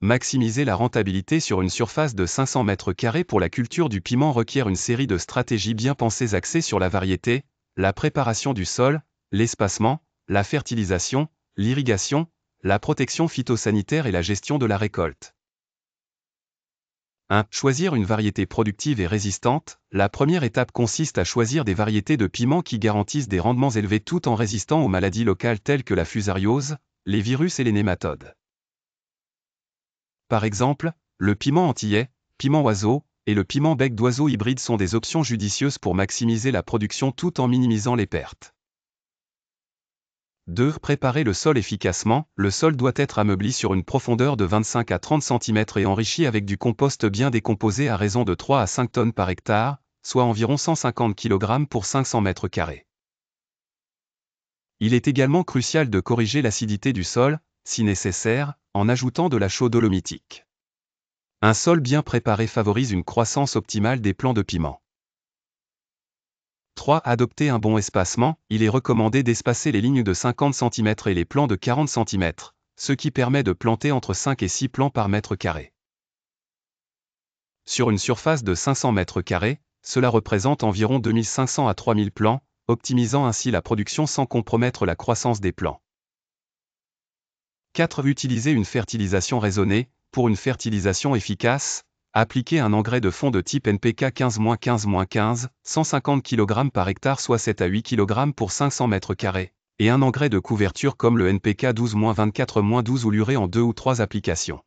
Maximiser la rentabilité sur une surface de 500 m² pour la culture du piment requiert une série de stratégies bien pensées axées sur la variété, la préparation du sol, l'espacement, la fertilisation, l'irrigation, la protection phytosanitaire et la gestion de la récolte. 1. Choisir une variété productive et résistante. La première étape consiste à choisir des variétés de piments qui garantissent des rendements élevés tout en résistant aux maladies locales telles que la fusariose, les virus et les nématodes. Par exemple, le piment antillais, piment oiseau, et le piment bec d'oiseau hybride sont des options judicieuses pour maximiser la production tout en minimisant les pertes. 2. Préparer le sol efficacement. Le sol doit être ameubli sur une profondeur de 25 à 30 cm et enrichi avec du compost bien décomposé à raison de 3 à 5 tonnes par hectare, soit environ 150 kg pour 500 m². Il est également crucial de corriger l'acidité du sol, si nécessaire, en ajoutant de la chaux dolomitique. Un sol bien préparé favorise une croissance optimale des plants de piment. 3. Adopter un bon espacement. Il est recommandé d'espacer les lignes de 50 cm et les plants de 40 cm, ce qui permet de planter entre 5 et 6 plants par mètre carré. Sur une surface de 500 m², cela représente environ 2500 à 3000 plants, optimisant ainsi la production sans compromettre la croissance des plants. 4. Utiliser une fertilisation raisonnée. Pour une fertilisation efficace, appliquer un engrais de fond de type NPK 15-15-15, 150 kg par hectare soit 7 à 8 kg pour 500 m², et un engrais de couverture comme le NPK 12-24-12 ou l'urée en 2 ou 3 applications.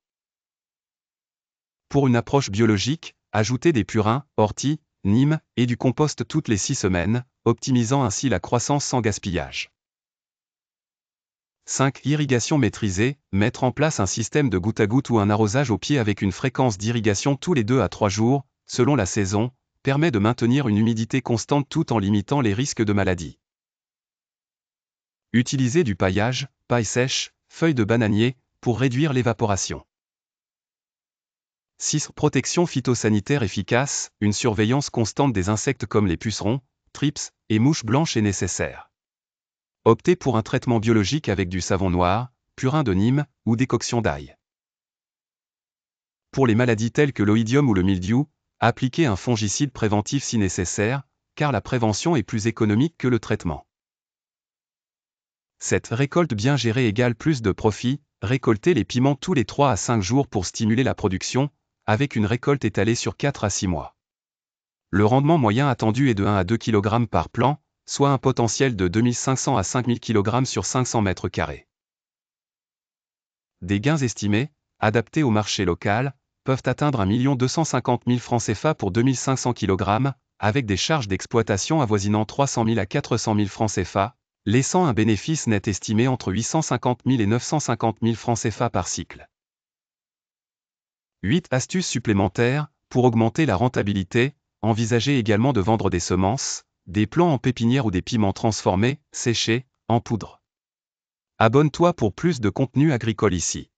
Pour une approche biologique, ajouter des purins, orties, nimes, et du compost toutes les 6 semaines, optimisant ainsi la croissance sans gaspillage. 5. Irrigation maîtrisée. Mettre en place un système de goutte à goutte ou un arrosage au pied avec une fréquence d'irrigation tous les 2 à 3 jours, selon la saison, permet de maintenir une humidité constante tout en limitant les risques de maladies. Utiliser du paillage, paille sèche, feuilles de bananier, pour réduire l'évaporation. 6. Protection phytosanitaire efficace. Une surveillance constante des insectes comme les pucerons, thrips et mouches blanches est nécessaire. Optez pour un traitement biologique avec du savon noir, purin de Nîmes, ou décoction d'ail. Pour les maladies telles que l'oïdium ou le mildiou, appliquez un fongicide préventif si nécessaire, car la prévention est plus économique que le traitement. 7. Récolte bien gérée égale plus de profit. Récoltez les piments tous les 3 à 5 jours pour stimuler la production, avec une récolte étalée sur 4 à 6 mois. Le rendement moyen attendu est de 1 à 2 kg par plant, soit un potentiel de 2500 à 5000 kg sur 500 m². Des gains estimés, adaptés au marché local, peuvent atteindre 1 250 000 francs CFA pour 2500 kg, avec des charges d'exploitation avoisinant 300 000 à 400 000 francs CFA, laissant un bénéfice net estimé entre 850 000 et 950 000 francs CFA par cycle. 8. Astuces supplémentaires. Pour augmenter la rentabilité, envisagez également de vendre des semences, des plants en pépinière ou des piments transformés, séchés, en poudre. Abonne-toi pour plus de contenu agricole ici.